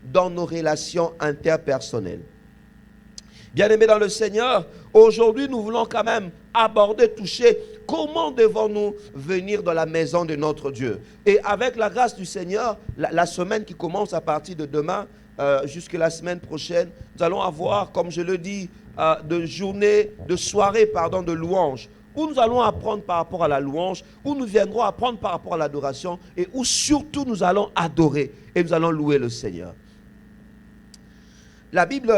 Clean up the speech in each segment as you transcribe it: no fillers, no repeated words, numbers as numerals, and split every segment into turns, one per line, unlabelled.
dans nos relations interpersonnelles. Bien-aimés dans le Seigneur, aujourd'hui nous voulons quand même aborder, toucher comment devons-nous venir dans la maison de notre Dieu. Et avec la grâce du Seigneur, la semaine qui commence à partir de demain jusqu'à la semaine prochaine, nous allons avoir, comme je le dis, de soirées de louanges, où nous allons apprendre par rapport à la louange, où nous viendrons apprendre par rapport à l'adoration, et où surtout nous allons adorer et nous allons louer le Seigneur. La Bible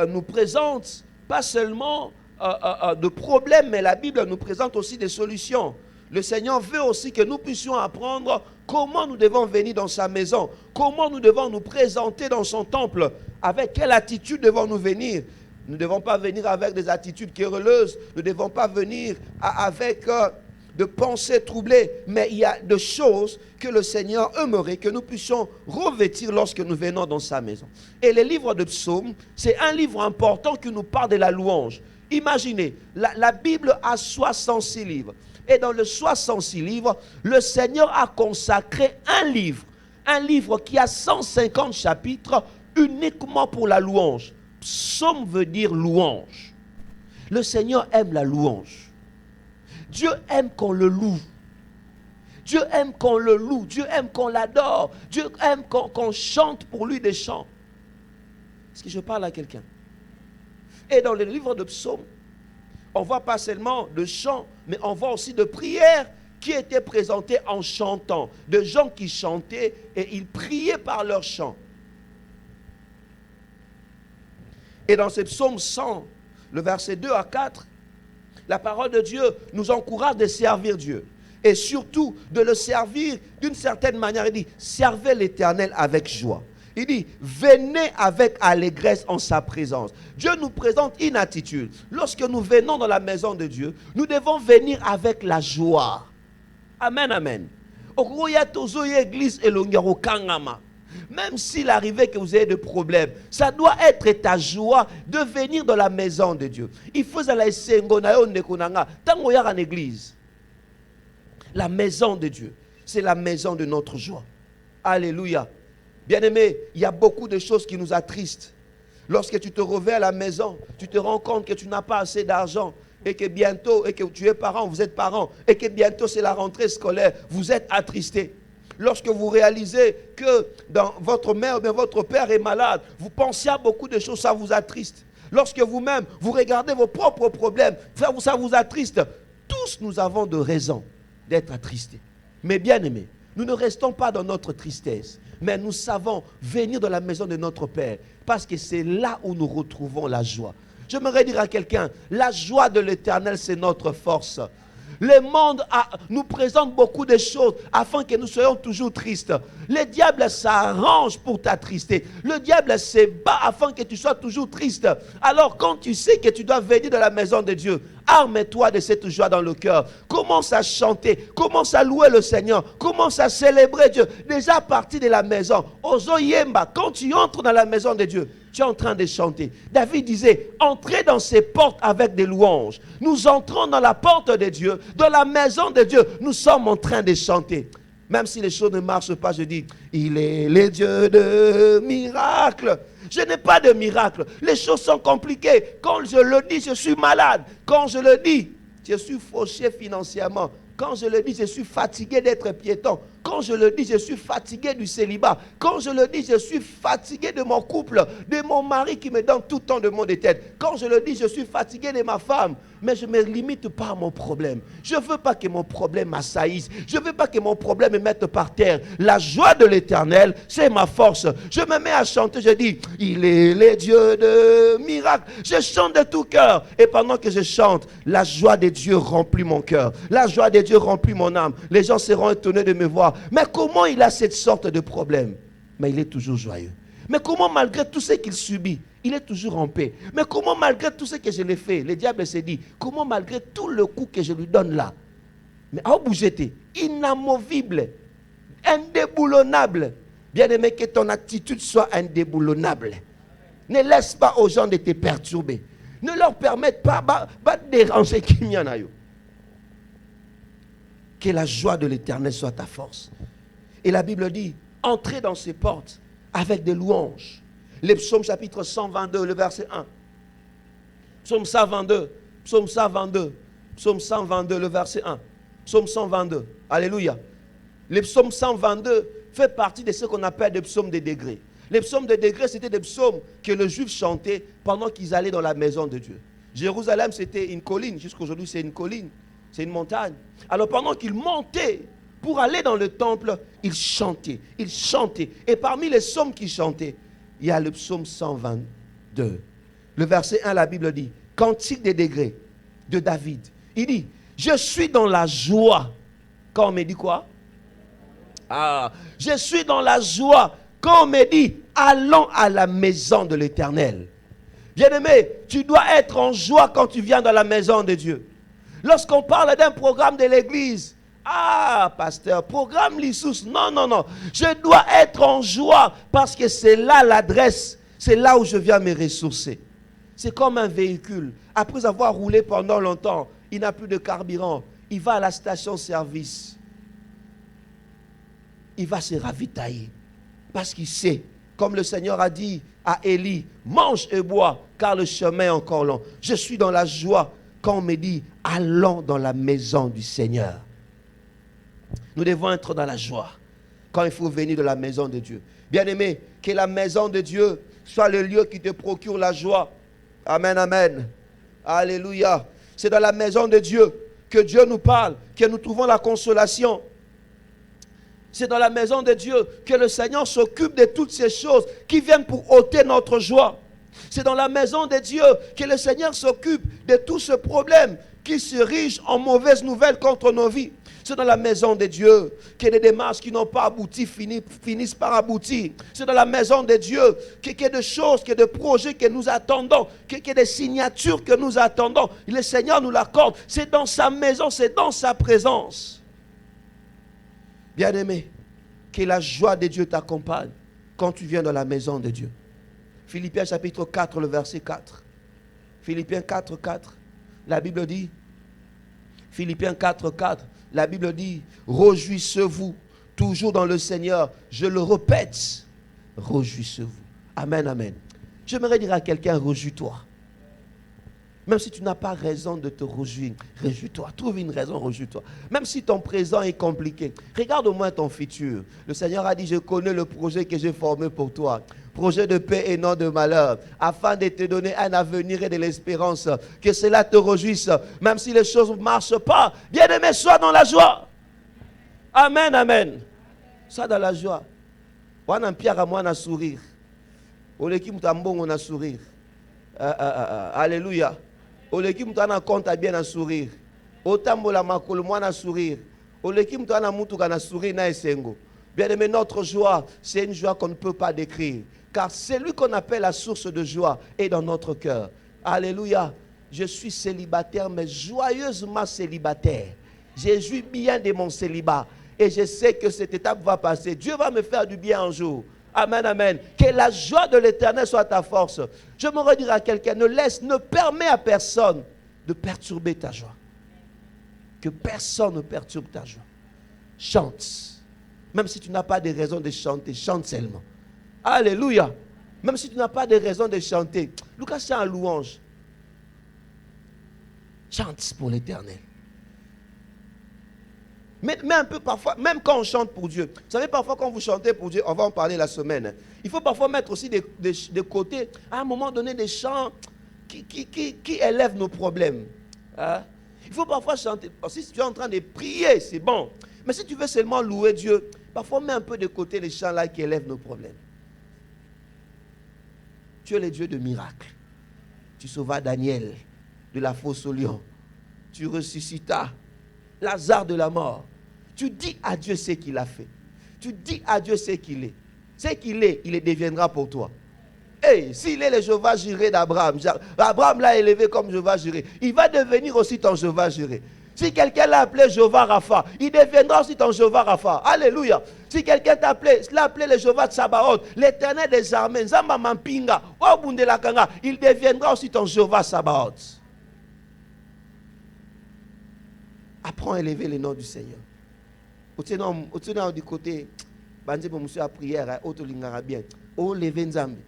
nous présente pas seulement de problèmes, mais la Bible nous présente aussi des solutions. Le Seigneur veut aussi que nous puissions apprendre comment nous devons venir dans sa maison, comment nous devons nous présenter dans son temple, avec quelle attitude devons-nous venir. Nous ne devons pas venir avec des attitudes querelleuses, nous ne devons pas venir avec de pensées troublées, mais il y a des choses que le Seigneur aimerait que nous puissions revêtir lorsque nous venons dans sa maison. Et le livre de Psaumes, c'est un livre important qui nous parle de la louange. Imaginez, la Bible a 66 livres. Et dans les 66 livres, le Seigneur a consacré un livre qui a 150 chapitres uniquement pour la louange. Psaume veut dire louange. Le Seigneur aime la louange. Dieu aime qu'on le loue. Dieu aime qu'on le loue. Dieu aime qu'on l'adore. Dieu aime qu'on chante pour lui des chants. Est-ce que je parle à quelqu'un? Et dans le livre de Psaumes, on voit pas seulement de chants, mais on voit aussi de prières qui étaient présentées en chantant. De gens qui chantaient et ils priaient par leurs chants. Et dans ce psaume 100, le verset 2 à 4, la parole de Dieu nous encourage de servir Dieu. Et surtout de le servir d'une certaine manière. Il dit, servez l'Éternel avec joie. Il dit, venez avec allégresse en sa présence. Dieu nous présente une attitude. Lorsque nous venons dans la maison de Dieu, nous devons venir avec la joie. Amen, amen. Même s'il arrivait que vous ayez des problèmes, ça doit être ta joie de venir dans la maison de Dieu. Il faut aller en église. La maison de Dieu, c'est la maison de notre joie. Alléluia. Bien-aimé, il y a beaucoup de choses qui nous attristent. Lorsque tu te réveilles à la maison, tu te rends compte que tu n'as pas assez d'argent et que bientôt, et que tu es parent, vous êtes parent, et que bientôt c'est la rentrée scolaire, vous êtes attristé. Lorsque vous réalisez que votre mère ou bien votre père est malade, vous pensez à beaucoup de choses, ça vous attriste. Lorsque vous-même, vous regardez vos propres problèmes, ça vous attriste. Tous nous avons de raisons d'être attristés. Mais bien aimés, nous ne restons pas dans notre tristesse, mais nous savons venir dans la maison de notre Père, parce que c'est là où nous retrouvons la joie. J'aimerais dire à quelqu'un, la joie de l'Éternel, c'est notre force. Le monde nous présente beaucoup de choses afin que nous soyons toujours tristes. Le diable s'arrange pour t'attrister. Le diable se bat afin que tu sois toujours triste. Alors quand tu sais que tu dois venir dans la maison de Dieu, arme-toi de cette joie dans le cœur. Commence à chanter, commence à louer le Seigneur, commence à célébrer Dieu. Déjà à partir de la maison, Ozo Yemba, quand tu entres dans la maison de Dieu, tu es en train de chanter. David disait, entrez dans ces portes avec des louanges. Nous entrons dans la porte de Dieu, dans la maison de Dieu. Nous sommes en train de chanter. Même si les choses ne marchent pas, je dis, il est le Dieu de miracles. Je n'ai pas de miracle. Les choses sont compliquées. Quand je le dis, je suis malade. Quand je le dis, je suis fauché financièrement. Quand je le dis, je suis fatigué d'être piéton. Quand je le dis, je suis fatigué du célibat. Quand je le dis, je suis fatigué de mon couple, de mon mari qui me donne tout le temps de maux de tête. Quand je le dis, je suis fatigué de ma femme. Mais je ne me limite pas à mon problème. Je ne veux pas que mon problème m'assaillisse. Je ne veux pas que mon problème me mette par terre. La joie de l'Éternel, c'est ma force. Je me mets à chanter, je dis, il est le Dieu de miracles. Je chante de tout cœur. Et pendant que je chante, la joie de Dieu remplit mon cœur. La joie de Dieu remplit mon âme. Les gens seront étonnés de me voir. Mais comment il a cette sorte de problème? Mais il est toujours joyeux. Mais comment malgré tout ce qu'il subit, il est toujours en paix? Mais comment malgré tout ce que je l'ai fait, le diable s'est dit, comment malgré tout le coup que je lui donne là, mais à bouger, inamovible, indéboulonnable. Bien aimé, que ton attitude soit indéboulonnable. Ne laisse pas aux gens de te perturber. Ne leur permette pas de déranger qu'il y en a. Que la joie de l'Éternel soit ta force. Et la Bible dit, entrez dans ces portes avec des louanges. Les psaumes chapitre 122, le verset 1. Psaume 122, psaume 122, psaume 122, le verset 1. Psaume 122, alléluia. Les psaumes 122 fait partie de ce qu'on appelle des psaumes de degrés. Les psaumes de degrés, c'était des psaumes que les Juifs chantaient pendant qu'ils allaient dans la maison de Dieu. Jérusalem, c'était une colline. Jusqu'aujourd'hui, c'est une colline. C'est une montagne. Alors, pendant qu'ils montaient pour aller dans le temple, ils chantaient. Ils chantaient. Et parmi les psaumes qu'ils chantaient, il y a le psaume 122. Le verset 1, la Bible dit, Cantique des degrés de David. Il dit, je suis dans la joie. Quand on me dit quoi? Je suis dans la joie. Quand on me dit, allons à la maison de l'Éternel. Bien-aimé, tu dois être en joie quand tu viens dans la maison de Dieu. Lorsqu'on parle d'un programme de l'église, pasteur, programme l'Issous. Non, non, non. Je dois être en joie parce que c'est là l'adresse. C'est là où je viens me ressourcer. C'est comme un véhicule. Après avoir roulé pendant longtemps, il n'a plus de carburant. Il va à la station-service. Il va se ravitailler. Parce qu'il sait, comme le Seigneur a dit à Élie, mange et bois, car le chemin est encore long. Je suis dans la joie quand on me dit, allons dans la maison du Seigneur. Nous devons être dans la joie quand il faut venir de la maison de Dieu. Bien-aimé, que la maison de Dieu soit le lieu qui te procure la joie. Amen, amen. Alléluia. C'est dans la maison de Dieu que Dieu nous parle, que nous trouvons la consolation. C'est dans la maison de Dieu que le Seigneur s'occupe de toutes ces choses qui viennent pour ôter notre joie. C'est dans la maison de Dieu que le Seigneur s'occupe de tout ce problème qui se rige en mauvaises nouvelles contre nos vies. C'est dans la maison de Dieu que des démarches qui n'ont pas abouti finissent par aboutir. C'est dans la maison de Dieu qu'il y a des choses, qu'il y a des projets que nous attendons, qu'il y a des signatures que nous attendons. Le Seigneur nous l'accorde. C'est dans sa maison, c'est dans sa présence. Bien-aimé, que la joie de Dieu t'accompagne quand tu viens dans la maison de Dieu. Philippiens chapitre 4, le verset 4. Philippiens 4, 4. La Bible dit, Philippiens 4, 4. La Bible dit, réjouissez-vous toujours dans le Seigneur. Je le répète, réjouissez-vous. Amen, amen. J'aimerais dire à quelqu'un, réjouis-toi. Même si tu n'as pas raison de te réjouir, réjouis-toi. Trouve une raison, réjouis-toi. Même si ton présent est compliqué, regarde au moins ton futur. Le Seigneur a dit, je connais le projet que j'ai formé pour toi. Projet de paix et non de malheur, afin de te donner un avenir et de l'espérance. Que cela te réjouisse, même si les choses ne marchent pas. Bien-aimé, sois dans la joie. Amen, amen. Sois dans la joie. On a un pierre à moi, on a sourire. On a un a sourire. Alléluia. Oleki mtu ana compte bien à sourire. Otambola makolo mwana sourire. Oleki mtu ana mutu kana sourire na esengo. Bien-aimé, notre joie, c'est une joie qu'on ne peut pas décrire. Car celui qu'on appelle la source de joie est dans notre cœur. Alléluia. Je suis célibataire, mais joyeusement célibataire. Je jouis bien de mon célibat. Et je sais que cette étape va passer. Dieu va me faire du bien un jour. Amen, amen. Que la joie de l'Éternel soit ta force. Je me redire à quelqu'un, ne permets à personne de perturber ta joie. Que personne ne perturbe ta joie. Chante. Même si tu n'as pas de raison de chanter, chante seulement. Alléluia. Même si tu n'as pas de raison de chanter, Lucas chante en louange. Chante pour l'Éternel. Mais un peu parfois, même quand on chante pour Dieu, vous savez, parfois quand vous chantez pour Dieu, on va en parler la semaine. Il faut parfois mettre aussi de côté, à un moment donné, des chants qui élèvent nos problèmes. Hein? Il faut parfois chanter. Si tu es en train de prier, c'est bon. Mais si tu veux seulement louer Dieu, parfois mets un peu de côté les chants là qui élèvent nos problèmes. Tu es le Dieu de miracles. Tu sauvas Daniel de la fosse au lion. Tu ressuscitas Lazare de la mort. Tu dis à Dieu ce qu'il a fait. Tu dis à Dieu ce qu'il est. Ce qu'il est, il le deviendra pour toi. Et s'il est le Jéhovah Jireh d'Abraham, Abraham l'a élevé comme Jéhovah Jireh, il va devenir aussi ton Jéhovah Jireh. Si quelqu'un l'a appelé Jéhovah Rapha, il deviendra aussi ton Jéhovah Rapha. Alléluia. Si quelqu'un l'a appelé le Jéhovah Tsabaoth, l'Éternel des armées, Nzamba Mampinga, Obundelakanga, il deviendra aussi ton Jéhovah Tsabaoth. Apprends à élever le nom du Seigneur. Au tenant du côté, Banze pour monsieur à prière, auto lingara bien. O levé nzambe.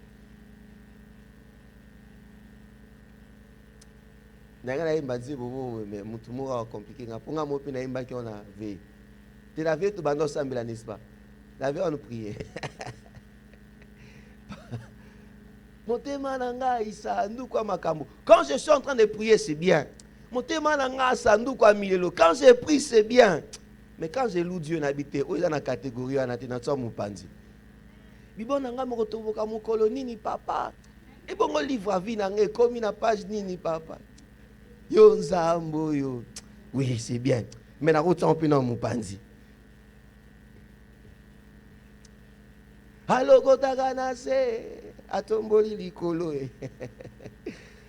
Nanga imba zi bobo mais mutu moko compliqué nga ponga mo pe na imba ki on a veille. Tu la veille tu bando sambela n'est-ce pas? La veille on nous priait. Motema nanga isandu kwa makambo. Quand je suis en train de prier c'est bien. Motema nanga sandu kwa milelo. Quand je prie c'est bien. Mais quand je loue Dieu n'habite, où il y a une catégorie on a tena tso mupandi. Bibo nanga moko toboka mokolo nini papa. Et bon livre à vie nanga comme na page nini papa. Yo nzambo yo. Oui, c'est bien. Mais na route on peut non mupandi. Allo kotagana se atomboli likolo.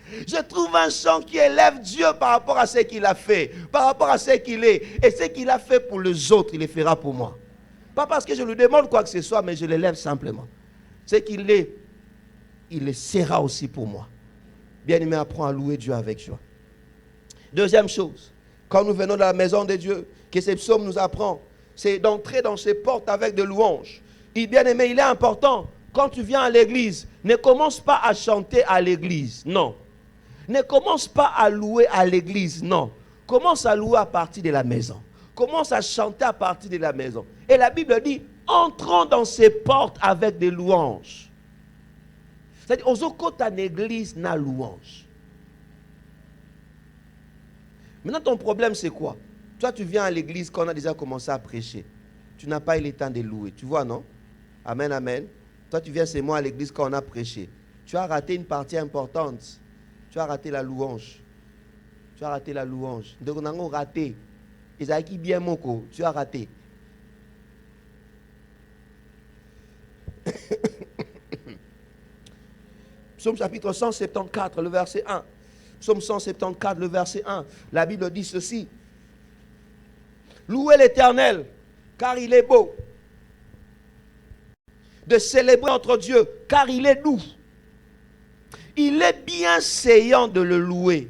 Je trouve un chant qui élève Dieu par rapport à ce qu'il a fait, par rapport à ce qu'il est. Et ce qu'il a fait pour les autres, il le fera pour moi. Pas parce que je lui demande quoi que ce soit, mais je l'élève simplement. Ce qu'il est, il le sera aussi pour moi. Bien-aimé, apprends à louer Dieu avec joie. Deuxième chose, quand nous venons dans la maison de Dieu, que ce psaume nous apprend, c'est d'entrer dans ces portes avec de louanges. Bien-aimé, il est important, quand tu viens à l'église, ne commence pas à chanter à l'église, non. Ne commence pas à louer à l'église, non. Commence à louer à partir de la maison. Commence à chanter à partir de la maison. Et la Bible dit, entrons dans ces portes avec des louanges. C'est-à-dire, aux côtés de l'église, n'a louange. Maintenant, ton problème, c'est quoi? Toi, tu viens à l'église quand on a déjà commencé à prêcher. Tu n'as pas eu le temps de louer. Tu vois, non? Amen, amen. Toi, tu viens c'est moi à l'église quand on a prêché. Tu as raté une partie importante. Tu as raté la louange. Tu as raté la louange. Donc, on a raté. Isaïe bien moko. Tu as raté. Psaume chapitre 174, le verset 1. Psaume 174, le verset 1. La Bible dit ceci. Louez l'Éternel, car il est beau. De célébrer notre Dieu, car il est doux. Il est bienséant de le louer.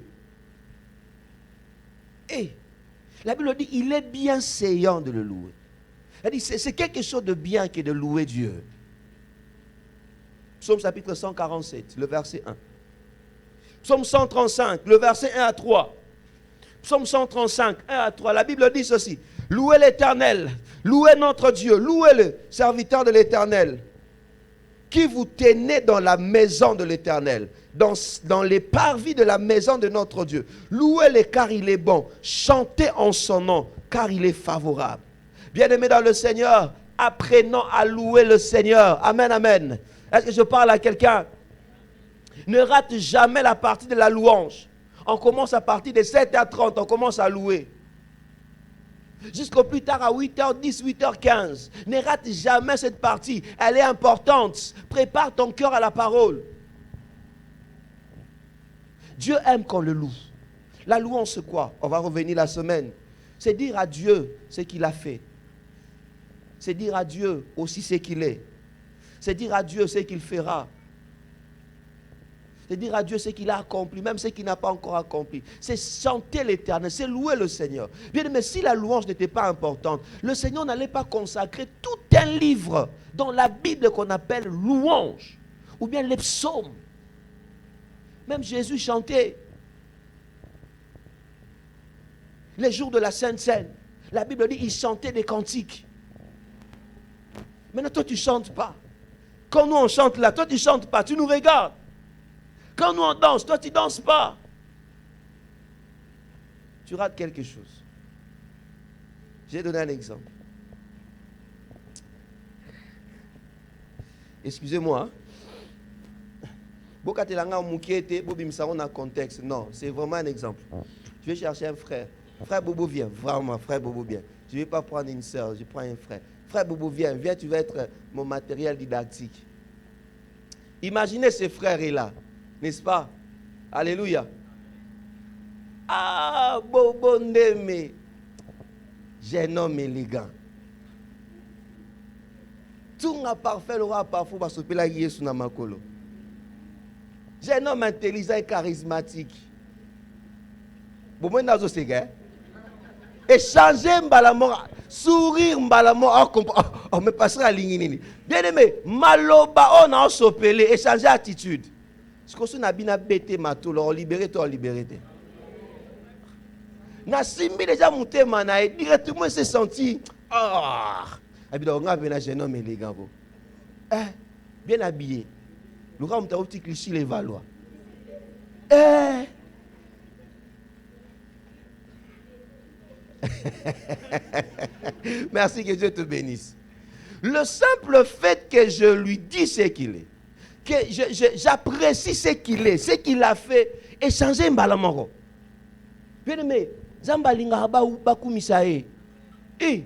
Et la Bible dit, il est bienséant de le louer. Elle dit, c'est quelque chose de bien que de louer Dieu. Psaume chapitre 147, le verset 1. Psaume 135, le verset 1 à 3. Psaume 135, 1 à 3. La Bible dit ceci. Louez l'Éternel, louez notre Dieu, louez-le, serviteur de l'Éternel, qui vous tenez dans la maison de l'Éternel, dans les parvis de la maison de notre Dieu. Louez-le car il est bon, chantez en son nom car il est favorable. Bien-aimés dans le Seigneur, apprenons à louer le Seigneur. Amen, amen. Est-ce que je parle à quelqu'un? Ne rate jamais la partie de la louange. On commence à partir de 7h30, on commence à louer. Jusqu'au plus tard à 8h10, 8h15. Ne rate jamais cette partie. Elle est importante. Prépare ton cœur à la parole. Dieu aime qu'on le loue. La louange, c'est quoi? On va revenir la semaine. C'est dire à Dieu ce qu'il a fait. C'est dire à Dieu aussi ce qu'il est. C'est dire à Dieu ce qu'il fera. C'est dire à Dieu ce qu'il a accompli, même ce qu'il n'a pas encore accompli. C'est chanter l'Éternel, c'est louer le Seigneur. Bien, mais si la louange n'était pas importante, le Seigneur n'allait pas consacrer tout un livre dans la Bible qu'on appelle louange, ou bien les psaumes. Même Jésus chantait les jours de la Sainte Seine. La Bible dit il chantait des cantiques. Maintenant, toi, tu ne chantes pas. Quand nous, on chante là, toi, tu ne chantes pas, tu nous regardes. Quand nous, on danse, toi, tu ne danses pas. Tu rates quelque chose. J'ai donné un exemple. Excusez-moi. Contexte. Non, c'est vraiment un exemple. Je vais chercher un frère. Frère Bobo, viens. Vraiment, frère Bobo, viens. Je ne vais pas prendre une soeur, je prends un frère. Frère Bobo, viens, tu vas être mon matériel didactique. Imaginez ce frère-là, n'est-ce pas? Alléluia. Ah, Bobo Ndeme, jeune homme élégant. Tout n'a parfait, l'aura parfois parce que la Yesu na makolo. Jeune homme intelligent et charismatique. Bobo Nazo Sega. Échanger mbalamo, sourire mbalamo, on me passera à ligne. Bien aimé, maloba on a sopelé, échanger attitude. Ce que c'est nabina bête matolo, libéré toi, libéré. Na simbi déjà monté manaï, directement s'est senti habida on a venu chez nous mais les gars bien habillé. Le gars on t'a petit cliché les Valois. Merci, que Dieu te bénisse. Le simple fait que je lui dis ce qu'il est, que j'apprécie ce qu'il est, ce qu'il a fait, échanger mbalamoro. Bien aimé, Zambalinga bakumisae. Et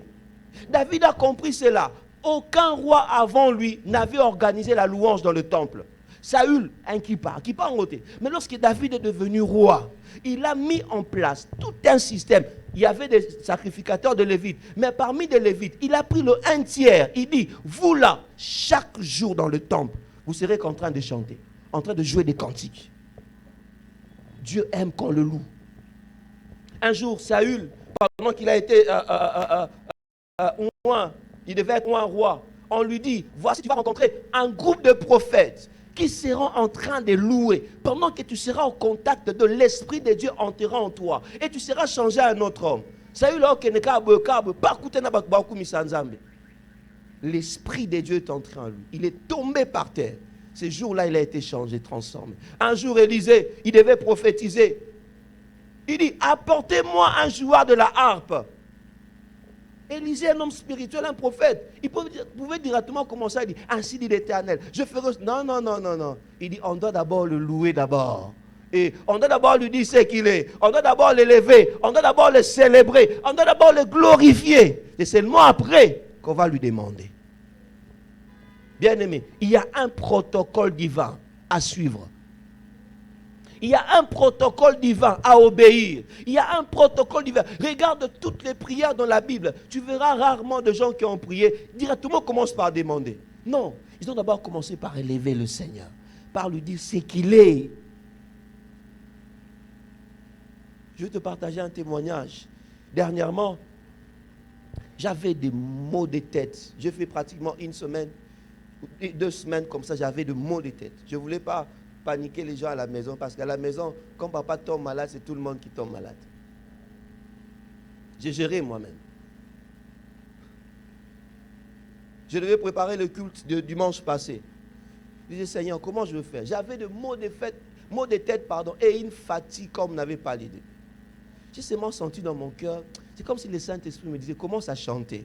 David a compris cela. Aucun roi avant lui n'avait organisé la louange dans le temple. Saül, un kippa en côté. Mais lorsque David est devenu roi, il a mis en place tout un système. Il y avait des sacrificateurs de Lévites. Mais parmi les Lévites, il a pris le 1/3. Il dit, vous là, chaque jour dans le temple, vous serez en train de chanter, en train de jouer des cantiques. Dieu aime qu'on le loue. Un jour, Saül, pendant qu'il a été il devait être un roi, on lui dit, voici, tu vas rencontrer un groupe de prophètes qui seront en train de louer, pendant que tu seras au contact de l'Esprit de Dieu entrant en toi, et tu seras changé à un autre homme. L'Esprit de Dieu est entré en lui. Il est tombé par terre. Ce jour-là, il a été changé, transformé. Un jour, Élisée, il devait prophétiser. Il dit, apportez-moi un joueur de la harpe. Élisée, un homme spirituel, un prophète. Il pouvait directement commencer à dire, ainsi dit l'Éternel. Je ferai... Non. Il dit, on doit d'abord le louer d'abord. Et on doit d'abord lui dire ce qu'il est. On doit d'abord l'élever. On doit d'abord le célébrer. On doit d'abord le glorifier. Et seulement après qu'on va lui demander. Bien aimé, il y a un protocole divin à suivre. Il y a un protocole divin à obéir. Il y a un protocole divin. Regarde toutes les prières dans la Bible. Tu verras rarement de gens qui ont prié. Directement commencent par demander. Non, ils ont d'abord commencé par élever le Seigneur. Par lui dire ce qu'il est. Je vais te partager un témoignage. Dernièrement, j'avais des maux de tête. J'ai fait pratiquement 1 semaine, 2 semaines comme ça, j'avais des maux de tête. Je ne voulais pas paniquer les gens à la maison, parce qu'à la maison, quand papa tombe malade, c'est tout le monde qui tombe malade. J'ai géré moi-même. Je devais préparer le culte de dimanche passé. Je disais, Seigneur, comment je vais faire? J'avais des maux de tête, et une fatigue comme vous n'avez pas l'idée. J'ai seulement senti dans mon cœur, c'est comme si le Saint-Esprit me disait, commence à chanter.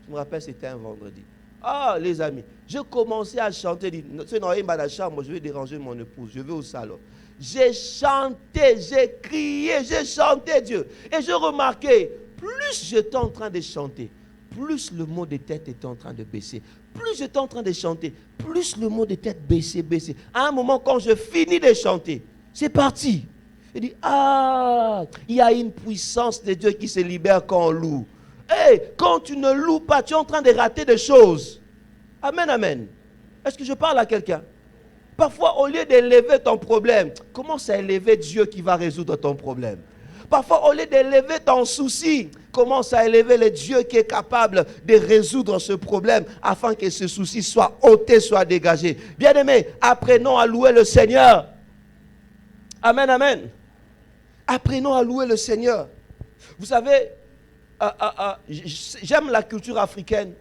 Je me rappelle, c'était un vendredi. Ah, les amis, je commençais à chanter. C'est dans la chambre, je vais déranger mon épouse, je vais au salon. J'ai chanté, j'ai crié, j'ai chanté Dieu. Et je remarquais, plus j'étais en train de chanter, plus le mot de tête était en train de baisser. Plus j'étais en train de chanter, plus le mot de tête baissait. À un moment, quand je finis de chanter, c'est parti. Il dit, il y a une puissance de Dieu qui se libère quand on loue. Quand tu ne loues pas, tu es en train de rater des choses. Amen, amen. Est-ce que je parle à quelqu'un? Parfois, au lieu d'élever ton problème, commence à élever Dieu qui va résoudre ton problème. Parfois, au lieu d'élever ton souci, commence à élever le Dieu qui est capable de résoudre ce problème afin que ce souci soit ôté, soit dégagé. Bien-aimés, apprenons à louer le Seigneur. Amen, amen. Apprenons à louer le Seigneur. Vous savez, j'aime la culture africaine.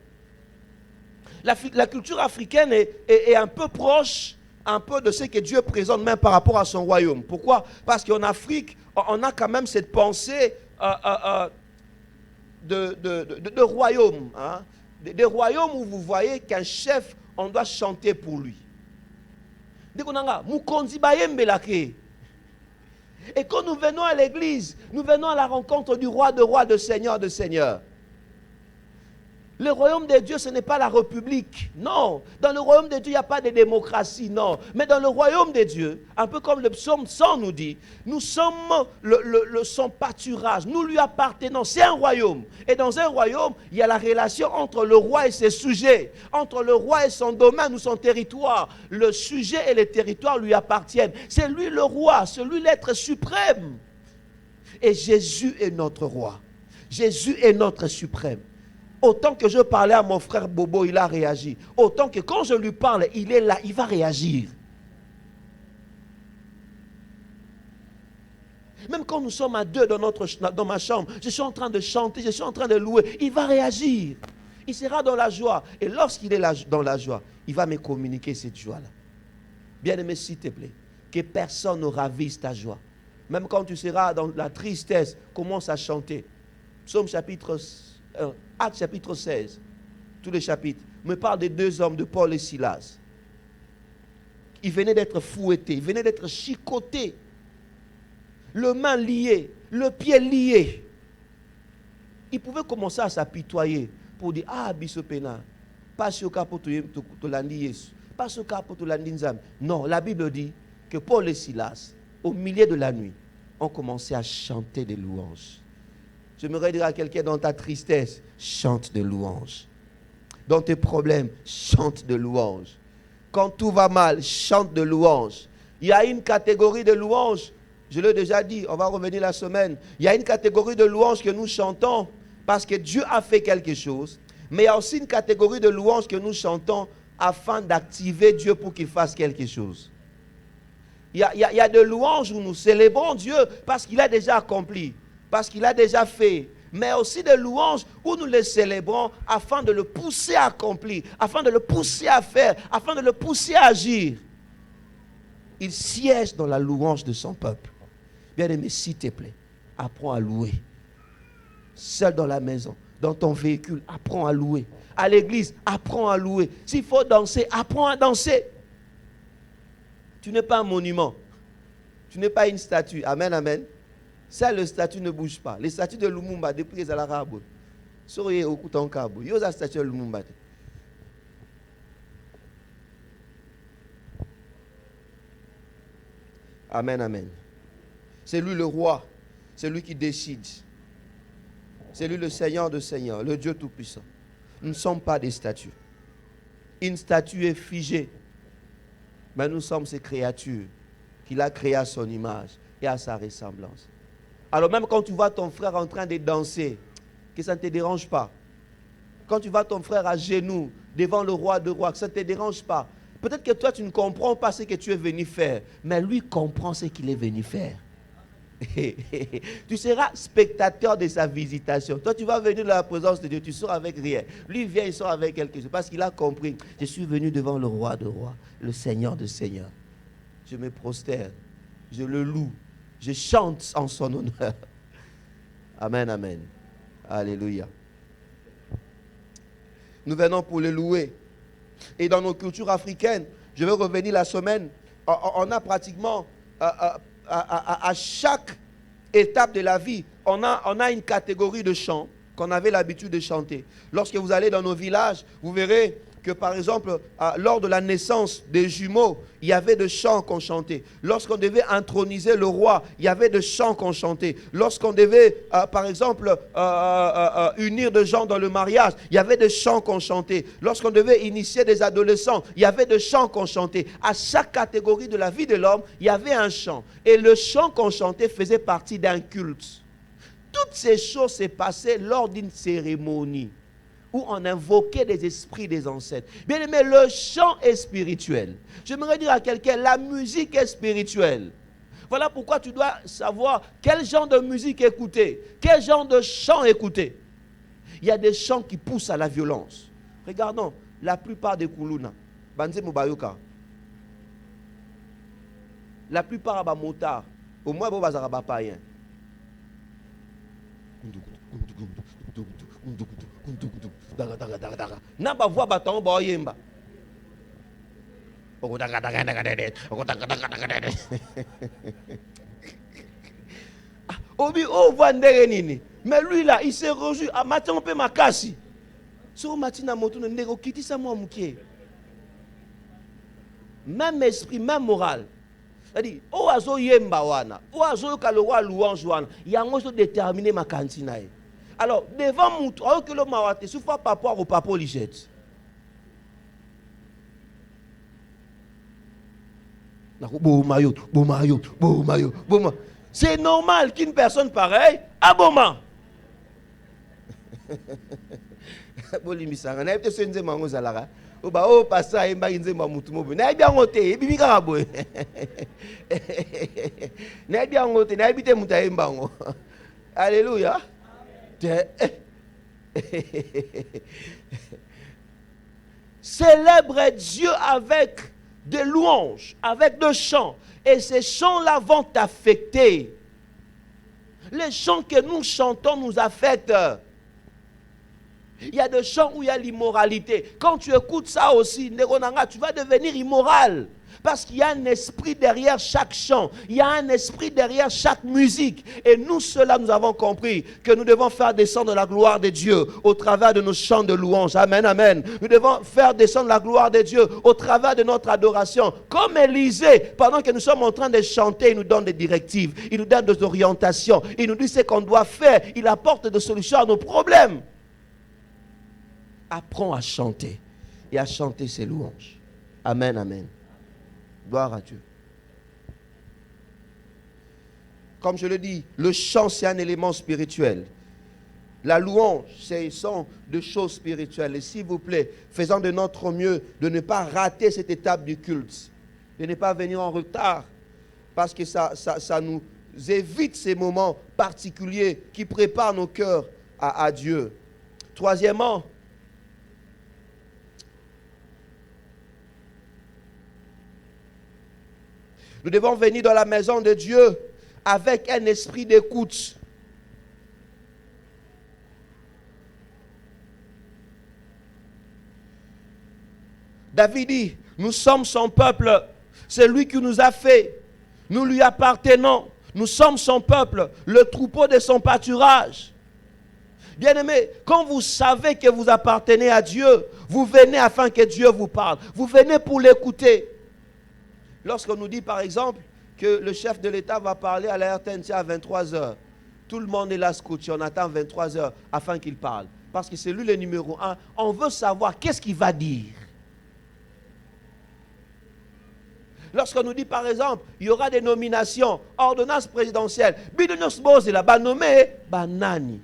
La culture africaine est un peu proche, un peu de ce que Dieu présente même par rapport à son royaume. Pourquoi? Parce qu'en Afrique, on a quand même cette pensée de royaume. Hein? Des royaumes où vous voyez qu'un chef, on doit chanter pour lui. Et quand nous venons à l'église, nous venons à la rencontre du roi de rois, de seigneur de seigneurs. Le royaume de Dieu, ce n'est pas la république. Non. Dans le royaume de Dieu, il n'y a pas de démocratie. Non. Mais dans le royaume de Dieu, un peu comme le psaume 100 nous dit, nous sommes son pâturage. Nous lui appartenons. C'est un royaume. Et dans un royaume, il y a la relation entre le roi et ses sujets. Entre le roi et son domaine ou son territoire. Le sujet et le territoire lui appartiennent. C'est lui le roi. C'est lui l'être suprême. Et Jésus est notre roi. Jésus est notre suprême. Autant que je parlais à mon frère Bobo, il a réagi. Autant que quand je lui parle, il est là, il va réagir. Même quand nous sommes à deux dans ma chambre, je suis en train de chanter, je suis en train de louer, il va réagir. Il sera dans la joie. Et lorsqu'il est dans la joie, il va me communiquer cette joie-là. Bien-aimé, s'il te plaît, que personne ne ravise ta joie. Même quand tu seras dans la tristesse, commence à chanter. Psaume chapitre Actes chapitre 16, tous les chapitres, me parle des deux hommes de Paul et Silas. Ils venaient d'être fouettés, ils venaient d'être chicotés. Le main lié, le pied lié. Ils pouvaient commencer à s'apitoyer pour dire, ah, bisopena, pas ce cas pour te l'andi Yesu, pas ce cas pour te l'andi Nzam. Non, la Bible dit que Paul et Silas, au milieu de la nuit, ont commencé à chanter des louanges. J'aimerais dire à quelqu'un dans ta tristesse, chante des louanges. Dans tes problèmes, chante de louanges. Quand tout va mal, chante de louanges. Il y a une catégorie de louanges. Je l'ai déjà dit, on va revenir la semaine. Il y a une catégorie de louanges que nous chantons parce que Dieu a fait quelque chose. Mais il y a aussi une catégorie de louanges que nous chantons afin d'activer Dieu pour qu'il fasse quelque chose. Il y a des louanges où nous célébrons Dieu parce qu'il a déjà accompli, parce qu'il a déjà fait. Mais aussi des louanges où nous les célébrons afin de le pousser à accomplir, afin de le pousser à faire, afin de le pousser à agir. Il siège dans la louange de son peuple. Bien-aimé, s'il te plaît, apprends à louer. Seul dans la maison, dans ton véhicule, apprends à louer. À l'église, apprends à louer. S'il faut danser, apprends à danser. Tu n'es pas un monument. Tu n'es pas une statue. Amen, amen. Ça, le statut ne bouge pas. Les statues de Lumumba, depuis les Alarabes, soyez au couton cabo. Il y a la statue de Lumumba. Amen, amen. C'est lui le roi. C'est lui qui décide. C'est lui le Seigneur de Seigneurs, le Dieu Tout-Puissant. Nous ne sommes pas des statues. Une statue est figée. Mais nous sommes ces créatures qu'il a créées à son image et à sa ressemblance. Alors même quand tu vois ton frère en train de danser, que ça ne te dérange pas. Quand tu vois ton frère à genoux devant le roi de rois, que ça ne te dérange pas. Peut-être que toi tu ne comprends pas ce que tu es venu faire, mais lui comprend ce qu'il est venu faire. Tu seras spectateur de sa visitation. Toi tu vas venir dans la présence de Dieu, tu sors avec rien. Lui vient, il sort avec quelque chose parce qu'il a compris. Je suis venu devant le roi de rois, le Seigneur de seigneurs. Je me prosterne, je le loue. Je chante en son honneur. Amen, amen. Alléluia. Nous venons pour le louer. Et dans nos cultures africaines, je vais revenir la semaine, on a pratiquement, à chaque étape de la vie, on a une catégorie de chants qu'on avait l'habitude de chanter. Lorsque vous allez dans nos villages, vous verrez que par exemple, lors de la naissance des jumeaux, il y avait des chants qu'on chantait. Lorsqu'on devait introniser le roi, il y avait des chants qu'on chantait. Lorsqu'on devait, par exemple, unir des gens dans le mariage, il y avait des chants qu'on chantait. Lorsqu'on devait initier des adolescents, il y avait des chants qu'on chantait. À chaque catégorie de la vie de l'homme, il y avait un chant. Et le chant qu'on chantait faisait partie d'un culte. Toutes ces choses s'est passées lors d'une cérémonie où on invoquait des esprits des ancêtres. Bien aimé, le chant est spirituel. J'aimerais dire à quelqu'un, la musique est spirituelle. Voilà pourquoi tu dois savoir quel genre de musique écouter, quel genre de chant écouter. Il y a des chants qui poussent à la violence. Regardons, la plupart des Kuluna, Banze Mubayoka, la plupart des motards, au moins ils ne pas rien. Naba voix baton boyemba. Obi o voix ndere nini. Mais lui là, il s'est reçu à matin on peut makasi. So matina moto ndeko kiti sa mo mukie. Même esprit, même morale. C'est-à-dire, o azo yemba wana, o azo kalowa louange wana, yango so déterminer ma kantina. Alors, devant mon tour, que le mawate, souffre pas rapport au papa Ligette. C'est normal qu'une personne pareille a bon. bolimisanga na peut-être senze mango zalara o ba o pasa imba nzemba mutu mobo na bien ngote bibi kaka boye na bien ngote na bité muta imbango. Alléluia. Célèbre Dieu avec des louanges, avec des chants. Et ces chants-là vont t'affecter. Les chants que nous chantons nous affectent. Il y a des chants où il y a l'immoralité. Quand tu écoutes ça aussi, tu vas devenir immoral. Parce qu'il y a un esprit derrière chaque chant. Il y a un esprit derrière chaque musique. Et nous, ceux-là, nous avons compris que nous devons faire descendre la gloire de Dieu au travers de nos chants de louange. Amen, amen. Nous devons faire descendre la gloire de Dieu au travers de notre adoration. Comme Élisée, pendant que nous sommes en train de chanter, il nous donne des directives. Il nous donne des orientations. Il nous dit ce qu'on doit faire. Il apporte des solutions à nos problèmes. Apprends à chanter et à chanter ses louanges. Amen, amen. Gloire à Dieu. Comme je le dis, le chant, c'est un élément spirituel. La louange, ce sont des choses spirituelles. Et s'il vous plaît, faisons de notre mieux de ne pas rater cette étape du culte. De ne pas venir en retard. Parce que ça nous évite ces moments particuliers qui préparent nos cœurs à Dieu. Troisièmement, nous devons venir dans la maison de Dieu avec un esprit d'écoute. David dit, nous sommes son peuple, c'est lui qui nous a fait, nous lui appartenons, nous sommes son peuple, le troupeau de son pâturage. Bien-aimés, quand vous savez que vous appartenez à Dieu, vous venez afin que Dieu vous parle, vous venez pour l'écouter. Lorsqu'on nous dit par exemple que le chef de l'État va parler à la RTNC à 23h, tout le monde est là scotché, on attend 23h afin qu'il parle. Parce que c'est lui le numéro 1. On veut savoir qu'est-ce qu'il va dire. Lorsqu'on nous dit par exemple, il y aura des nominations, ordonnance présidentielle, Bidonios Bose là-bas nommé Banani.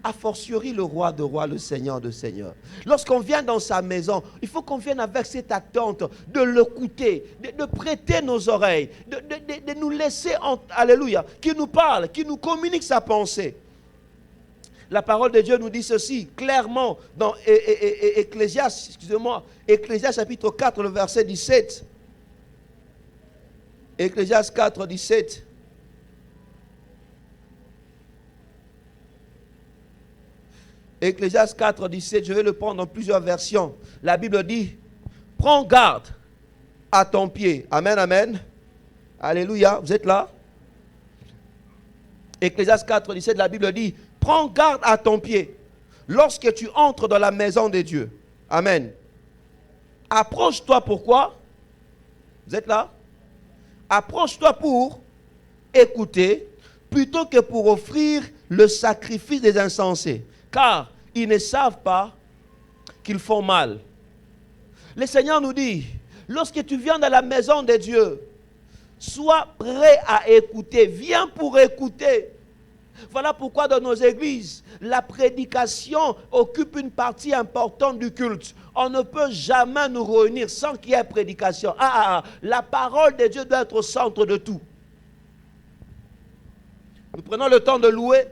A fortiori le roi de rois, le seigneur de seigneurs. Lorsqu'on vient dans sa maison, il faut qu'on vienne avec cette attente de l'écouter, de prêter nos oreilles, de nous laisser, alléluia, qu'il nous parle, qu'il nous communique sa pensée. La parole de Dieu nous dit ceci clairement dans Ecclésiaste, Ecclésiaste chapitre 4, le verset 17. Ecclésiaste 4, 17. Ecclésiaste 4, 17, je vais le prendre dans plusieurs versions. La Bible dit, prends garde à ton pied. Amen, amen. Alléluia, vous êtes là? Ecclésiaste 4, 17, la Bible dit, prends garde à ton pied lorsque tu entres dans la maison de Dieu. Amen. Approche-toi pourquoi? Vous êtes là? Approche-toi pour écouter plutôt que pour offrir le sacrifice des insensés. Car ils ne savent pas qu'ils font mal. Le Seigneur nous dit, lorsque tu viens dans la maison de Dieu, sois prêt à écouter. Viens pour écouter. Voilà pourquoi dans nos églises, la prédication occupe une partie importante du culte. On ne peut jamais nous réunir sans qu'il y ait prédication. La parole de Dieu doit être au centre de tout. Nous prenons le temps de louer.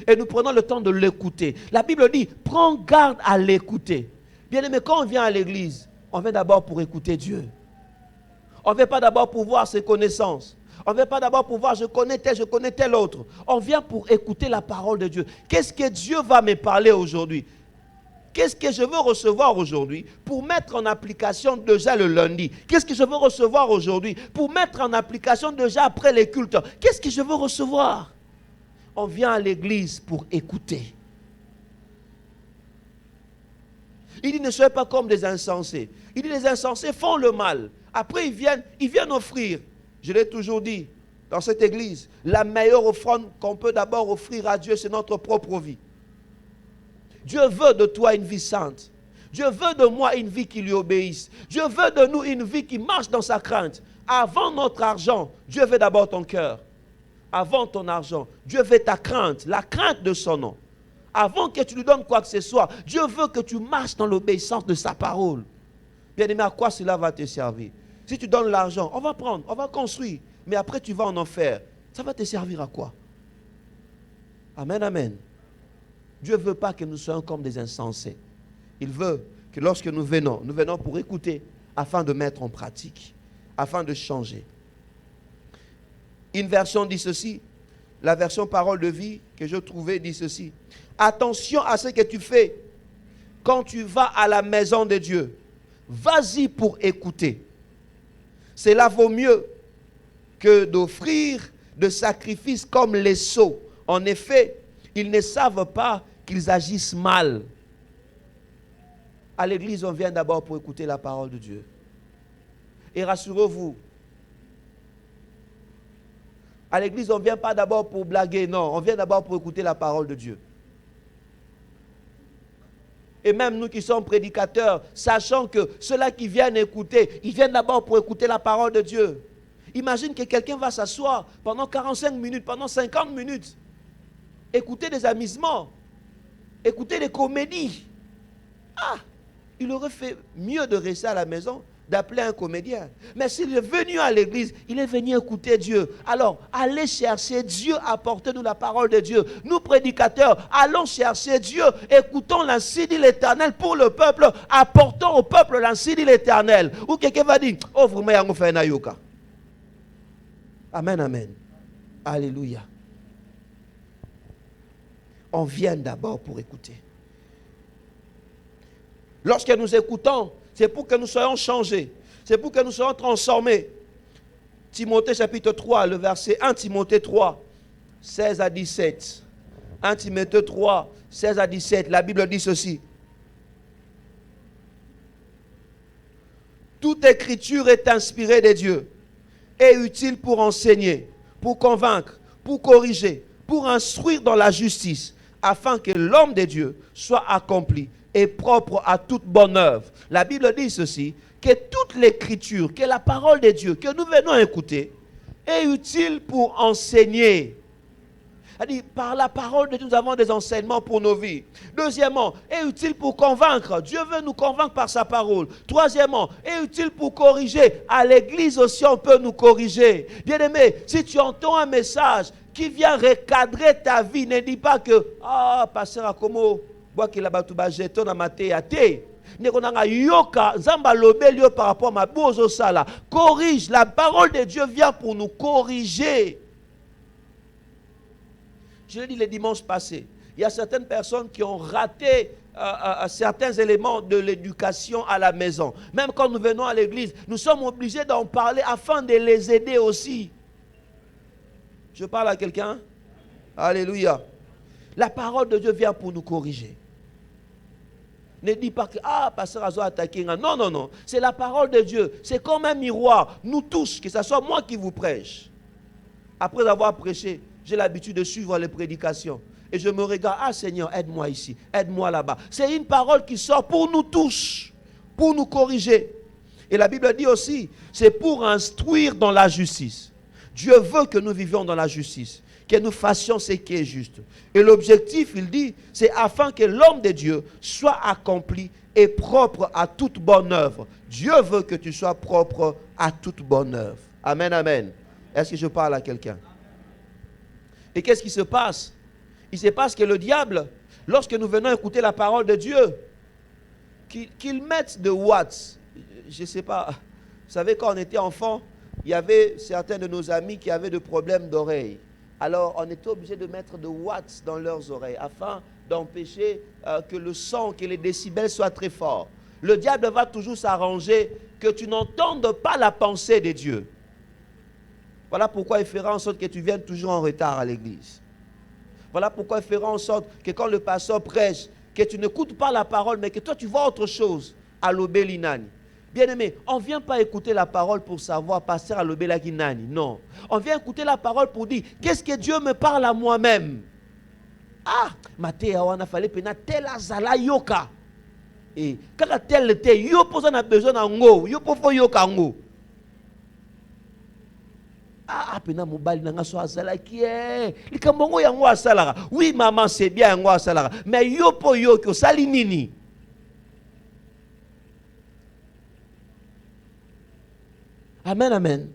Et nous prenons le temps de l'écouter. La Bible dit, prends garde à l'écouter. Bien aimé, quand on vient à l'église, on vient d'abord pour écouter Dieu. On ne vient pas d'abord pour voir ses connaissances. On ne vient pas d'abord pour voir, je connais tel autre. On vient pour écouter la parole de Dieu. Qu'est-ce que Dieu va me parler aujourd'hui? Qu'est-ce que je veux recevoir aujourd'hui pour mettre en application déjà le lundi? Qu'est-ce que je veux recevoir aujourd'hui pour mettre en application déjà après les cultes? Qu'est-ce que je veux recevoir? On vient à l'église pour écouter. Il dit, ne soyez pas comme des insensés. Il dit, les insensés font le mal. Après, ils viennent offrir. Je l'ai toujours dit, dans cette église, la meilleure offrande qu'on peut d'abord offrir à Dieu, c'est notre propre vie. Dieu veut de toi une vie sainte. Dieu veut de moi une vie qui lui obéisse. Dieu veut de nous une vie qui marche dans sa crainte. Avant notre argent, Dieu veut d'abord ton cœur. Avant ton argent, Dieu veut ta crainte, la crainte de son nom. avant que tu lui donnes quoi que ce soit, Dieu veut que tu marches dans l'obéissance de sa parole. Bien-aimé, à quoi cela va te servir? Si tu donnes l'argent, on va prendre, on va construire, mais après tu vas en enfer. Ça va te servir à quoi? Amen, amen. Dieu ne veut pas que nous soyons comme des insensés. Il veut que lorsque nous venons pour écouter, afin de mettre en pratique, afin de changer. Une version dit ceci, la version parole de vie que je trouvais dit ceci. Attention à ce que tu fais quand tu vas à la maison de Dieu. Vas-y pour écouter. Cela vaut mieux que d'offrir de sacrifices comme les sots. En effet, ils ne savent pas qu'ils agissent mal. À l'église, on vient d'abord pour écouter la parole de Dieu. Et rassurez-vous, à l'église, on ne vient pas d'abord pour blaguer, non, on vient d'abord pour écouter la parole de Dieu. Et même nous qui sommes prédicateurs, sachant que ceux-là qui viennent écouter, ils viennent d'abord pour écouter la parole de Dieu. Imagine que quelqu'un va s'asseoir pendant 45 minutes, pendant 50 minutes, écouter des amusements, écouter des comédies. Ah, il aurait fait mieux de rester à la maison, d'appeler un comédien. Mais s'il est venu à l'église, il est venu écouter Dieu. Alors, allez chercher Dieu, apportez-nous la parole de Dieu. Nous, prédicateurs, allons chercher Dieu, écoutons l'ainsi dit l'Éternel pour le peuple, apportons au peuple l'ainsi dit l'Éternel. Ou quelqu'un va dire, oh, vraiment, il y a un fait un yoka. Amen, amen. Alléluia. On vient d'abord pour écouter. Lorsque nous écoutons, c'est pour que nous soyons changés. C'est pour que nous soyons transformés. Timothée chapitre 3, le verset 1 Timothée 3, 16 à 17. 1 Timothée 3, 16 à 17. La Bible dit ceci. Toute écriture est inspirée de Dieu et utile pour enseigner, pour convaincre, pour corriger, pour instruire dans la justice, afin que l'homme de Dieu soit accompli et propre à toute bonne œuvre. La Bible dit ceci, que toute l'écriture, que la parole de Dieu que nous venons écouter est utile pour enseigner. C'est-à-dire, par la parole de Dieu, nous avons des enseignements pour nos vies. Deuxièmement, est utile pour convaincre. Dieu veut nous convaincre par sa parole. Troisièmement, est utile pour corriger. À l'église aussi, on peut nous corriger. Bien-aimé, si tu entends un message qui vient recadrer ta vie, ne dis pas que, ah, pasteur Akomo, qu'il a battu jeton na maté à té. Par rapport à ma bozo sala. Corrige. La parole de Dieu vient pour nous corriger. Je l'ai dit le dimanche passé. Il y a certaines personnes qui ont raté certains éléments de l'éducation à la maison. Même quand nous venons à l'église, nous sommes obligés d'en parler afin de les aider aussi. Je parle à quelqu'un? Alléluia. La parole de Dieu vient pour nous corriger. Ne dis pas que, ah, pasteur Azo a attaqué. Non, non, non. C'est la parole de Dieu. C'est comme un miroir. Nous tous, que ce soit moi qui vous prêche. Après avoir prêché, j'ai l'habitude de suivre les prédications. Et je me regarde, ah Seigneur, aide-moi ici, aide-moi là-bas. C'est une parole qui sort pour nous tous, pour nous corriger. Et la Bible dit aussi, c'est pour instruire dans la justice. Dieu veut que nous vivions dans la justice, que nous fassions ce qui est juste. Et l'objectif, il dit, c'est afin que l'homme de Dieu soit accompli et propre à toute bonne œuvre. Dieu veut que tu sois propre à toute bonne œuvre. Amen, amen. Est-ce que je parle à quelqu'un? Et qu'est-ce qui se passe? Il se passe que le diable, lorsque nous venons écouter la parole de Dieu, qu'il mette de watts, je ne sais pas, vous savez, quand on était enfant, il y avait certains de nos amis qui avaient des problèmes d'oreilles. Alors, on était obligé de mettre de watts dans leurs oreilles afin d'empêcher que le son, que les décibels soient très forts. Le diable va toujours s'arranger que tu n'entendes pas la pensée de Dieu. Voilà pourquoi il fera en sorte que tu viennes toujours en retard à l'église. Voilà pourquoi il fera en sorte que quand le pasteur prêche, que tu n'écoutes pas la parole, mais que toi tu vois autre chose à l'obélinani. Bien-aimé, on ne vient pas écouter la parole pour savoir pasteur à l'obélinani. Non. On vient écouter la parole pour dire, qu'est-ce que Dieu me parle à moi-même? Ah, Matéa, on a fallu pena tel azala yoka. Et quand tel était, yo pose a besoin d'ango, yo pofo yoka ango. Ah, pena mobali nanga so azalaki likambo yango asalara. Oui maman, c'est bien yango asalara, mais yo po yo ko sali nini? Amen, amen.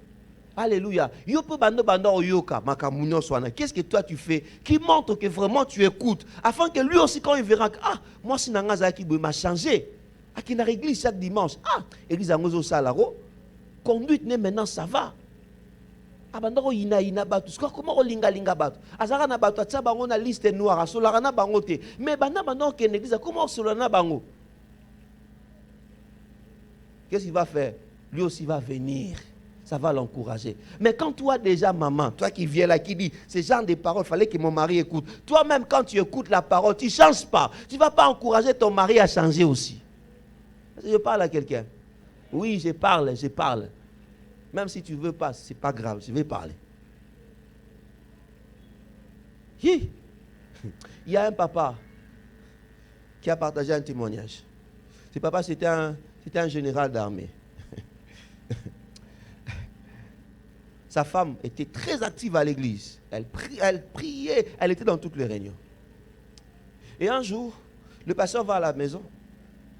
Alléluia. Yo po bando oyoka makamunyo swana. Qu'est-ce que toi tu fais qui montre que vraiment tu écoutes, afin que lui aussi quand il verra que moi si nanga zaki m'a changé. Aki na église chaque dimanche. Église angozo salaro. Conduite ne maintenant ça va. Abandako ina batu. Comment linga batu? Azara na batu atsa bango na liste noire, solara na bango te. Mais banda ke l'église comment solara na bango? Qu'est-ce qu'il va faire? Lui aussi va venir. Ça va l'encourager. Mais quand toi déjà maman, toi qui viens là, qui dit, ce genre de paroles, il fallait que mon mari écoute. Toi-même quand tu écoutes la parole, tu ne changes pas. Tu ne vas pas encourager ton mari à changer aussi. Je parle à quelqu'un. Oui, je parle. Même si tu ne veux pas, ce n'est pas grave, je vais parler. Il y a un papa qui a partagé un témoignage. Ce papa, c'était un général d'armée. Sa femme était très active à l'église. Elle priait, elle était dans toutes les réunions. Et un jour, le pasteur va à la maison.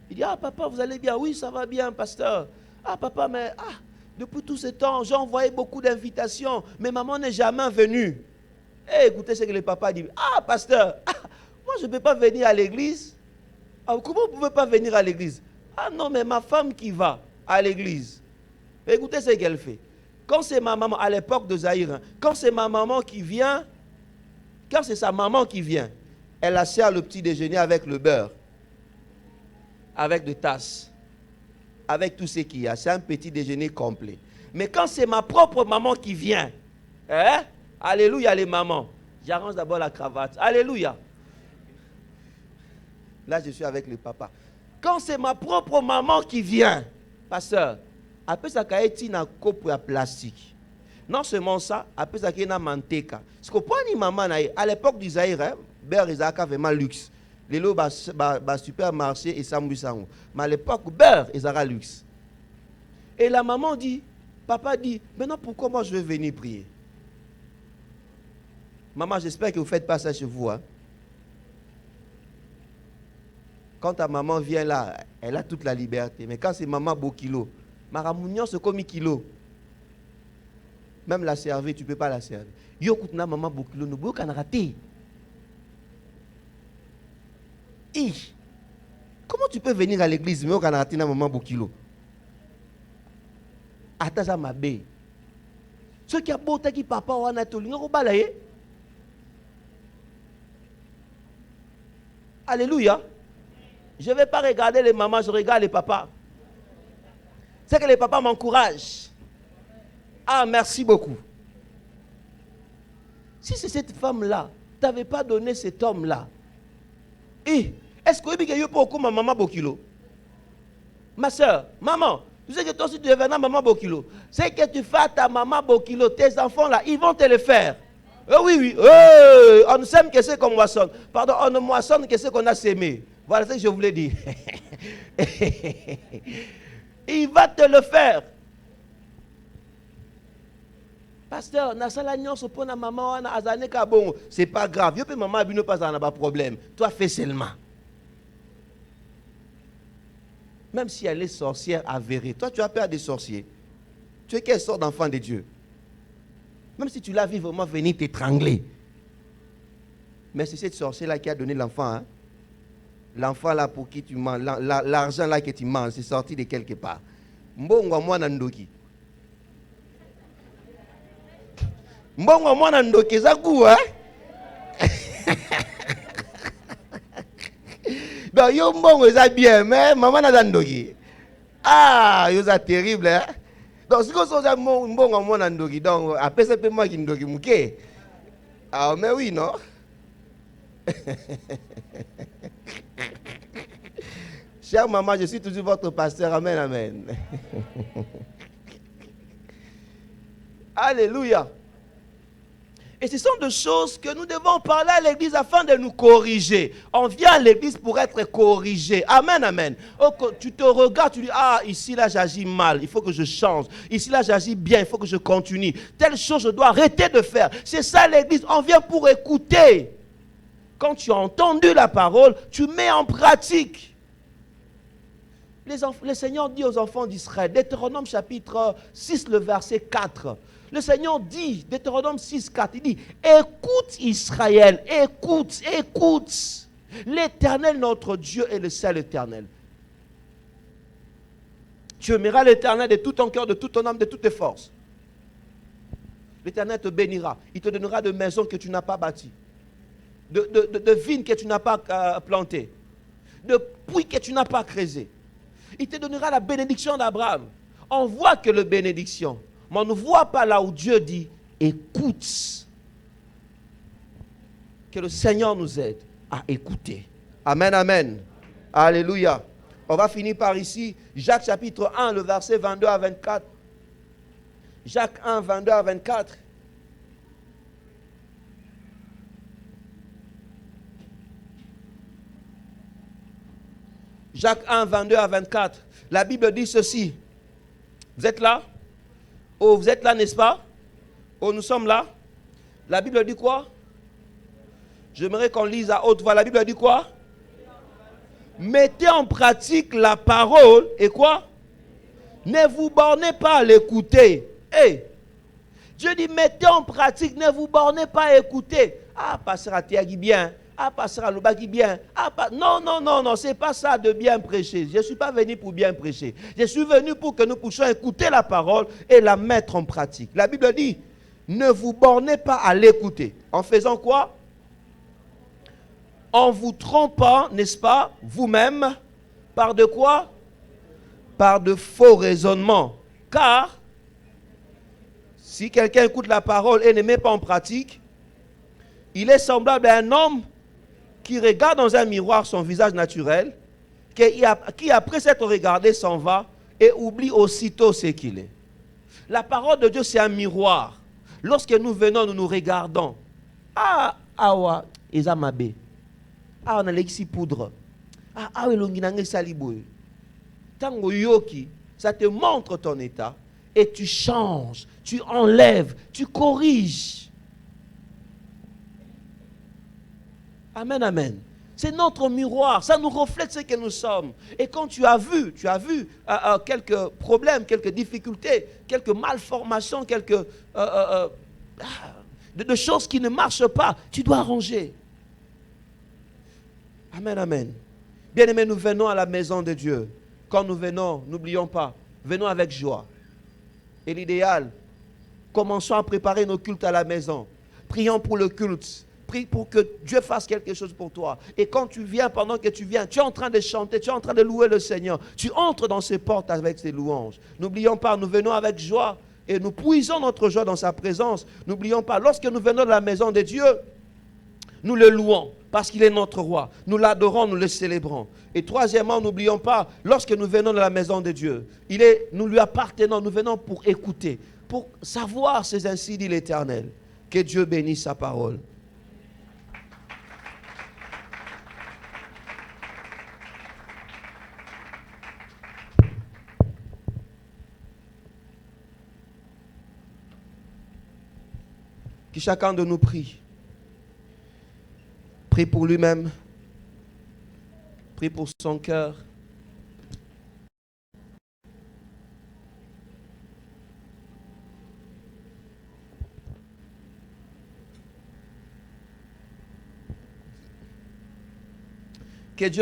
Il dit, papa, vous allez bien? Oui, ça va bien, pasteur. Papa, mais depuis tout ce temps, j'ai envoyé beaucoup d'invitations, mais maman n'est jamais venue. Écoutez ce que le papa dit. Pasteur, moi je ne peux pas venir à l'église. Comment vous ne pouvez pas venir à l'église? Non, mais ma femme qui va à l'église. Écoutez ce qu'elle fait. Quand c'est ma maman, à l'époque de Zahir, quand c'est ma maman qui vient, quand c'est sa maman qui vient, elle la sert le petit déjeuner avec le beurre, avec des tasses, avec tout ce qu'il y a. C'est un petit déjeuner complet. Mais quand c'est ma propre maman qui vient, alléluia les mamans, j'arrange d'abord la cravate. Alléluia. Là, je suis avec le papa. Quand c'est ma propre maman qui vient, pasteur, après ça, il y a un coupe de plastique. Non seulement ça, après ça, il y a un manteca. Ce que pour une maman, à l'époque du Zaïre, beurre est vraiment luxe. Les lots, supermarché et sambusango. Mais à l'époque, beurre est luxe. Et la maman dit, papa dit, maintenant pourquoi moi je vais venir prier? Maman, j'espère que vous ne faites pas ça chez vous. Quand ta maman vient là, elle a toute la liberté. Mais quand c'est maman Bokilo, Maramounion, c'est comme kilo. Même la servir, tu ne peux pas la servir. Yo koutna maman Bokilo, nous bouk en raté. Comment tu peux venir à l'église, mais on a raté na maman Bokilo? Attends ma bé. Ceux qui a beau qui papa ou Anatole, on va balayer. Alléluia. Je ne vais pas regarder les mamans, je regarde les papas. C'est que les papas m'encouragent. Merci beaucoup. Si c'est cette femme-là, tu n'avais pas donné cet homme-là. Est-ce que tu as beaucoup ma maman Bokilo? Ma soeur, maman, tu sais que toi aussi tu deviens maman Bokilo. C'est que tu fais à ta maman Bokilo, tes enfants-là, ils vont te le faire. Oui. On ne sème que ce qu'on moissonne. Pardon, on ne moissonne que ce qu'on a sémé. Voilà ce que je voulais dire. Il va te le faire. Pasteur, c'est pas grave. Je peux maman pas de problème. Toi fais seulement. Même si elle est sorcière avérée, toi tu as peur des sorciers. Tu es quelle sorte d'enfant de Dieu? Même si tu l'as vu vraiment venir t'étrangler. Mais c'est cette sorcière-là qui a donné l'enfant. L'enfant là pour qui tu manges, l'argent là que tu manges, c'est sorti de quelque part. Mbongo mwana ndoki. Mbongo mwana ndoki zaku Donc yo mbongo ça bien, mais maman na ndoki. Yo ça terrible Donc si vous avez mbongo mwana ndoki, donc après c'est pas moi qui ndoki muke. Mais oui non. Chère maman, je suis toujours votre pasteur. Amen, amen. Alléluia. Et ce sont des choses que nous devons parler à l'église afin de nous corriger. On vient à l'église pour être corrigé. Amen, amen. Tu te regardes, tu dis, ah, ici, là, j'agis mal, il faut que je change. Ici, là, j'agis bien, il faut que je continue. Telle chose, je dois arrêter de faire. C'est ça l'église, on vient pour écouter. Quand tu as entendu la parole, tu mets en pratique. Le Seigneur dit aux enfants d'Israël, Deutéronome chapitre 6, le verset 4. Le Seigneur dit, Deutéronome 6, 4, il dit, écoute Israël, écoute, écoute. L'Éternel, notre Dieu, est le seul éternel. Tu aimeras l'Éternel de tout ton cœur, de toute ton âme, de toutes tes forces. L'Éternel te bénira. Il te donnera de maisons que tu n'as pas bâties, de vignes que tu n'as pas plantées, de puits que tu n'as pas creusés. Il te donnera la bénédiction d'Abraham. On voit que la bénédiction, mais on ne voit pas là où Dieu dit, écoute. Que le Seigneur nous aide à écouter. Amen, amen. Alléluia. On va finir par ici, Jacques chapitre 1, le verset 22 à 24. Jacques 1, 22 à 24. Jacques 1, 22 à 24. La Bible dit ceci. Vous êtes là? Oh, vous êtes là, n'est-ce pas? Oh, nous sommes là. La Bible dit quoi? J'aimerais qu'on lise à haute voix. La Bible dit quoi? Mettez en pratique la parole et quoi? Ne vous bornez pas à l'écouter. Hey, Dieu dit mettez en pratique, ne vous bornez pas à écouter. Ah, pasteur Atiagi bien. Ah, pasteur Alobaki bien. Ah, non, non, non, non, c'est pas ça de bien prêcher. Je ne suis pas venu pour bien prêcher. Je suis venu pour que nous puissions écouter la parole et la mettre en pratique. La Bible dit, ne vous bornez pas à l'écouter. En faisant quoi? En vous trompant, n'est-ce pas, vous-même, par de quoi? Par de faux raisonnements. Car, si quelqu'un écoute la parole et ne met pas en pratique, il est semblable à un homme qui regarde dans un miroir son visage naturel, qui après s'être regardé s'en va et oublie aussitôt ce qu'il est. La parole de Dieu, c'est un miroir. Lorsque nous venons, nous nous regardons. Ah, awa, ezamabe. Ah, on a l'exi poudre. Ah, elonginange saliboy. Tango yoki, ça te montre ton état et tu changes, tu enlèves, tu corriges. Amen, amen. C'est notre miroir, ça nous reflète ce que nous sommes. Et quand tu as vu quelques problèmes, quelques difficultés, quelques malformations, quelques de choses qui ne marchent pas, tu dois arranger. Amen, amen. Bien-aimés, nous venons à la maison de Dieu. Quand nous venons, n'oublions pas, venons avec joie. Et l'idéal, commençons à préparer nos cultes à la maison. Prions pour le culte. Prie pour que Dieu fasse quelque chose pour toi. Et quand tu viens, pendant que tu viens, tu es en train de chanter, tu es en train de louer le Seigneur. Tu entres dans ses portes avec ses louanges. N'oublions pas, nous venons avec joie et nous puisons notre joie dans sa présence. N'oublions pas, lorsque nous venons de la maison de Dieu, nous le louons parce qu'il est notre roi. Nous l'adorons, nous le célébrons. Et troisièmement, n'oublions pas, lorsque nous venons de la maison de Dieu, nous lui appartenons, nous venons pour écouter, pour savoir, c'est ainsi dit l'Éternel. Que Dieu bénisse sa parole. Que chacun de nous prie. Prie pour lui-même. Prie pour son cœur.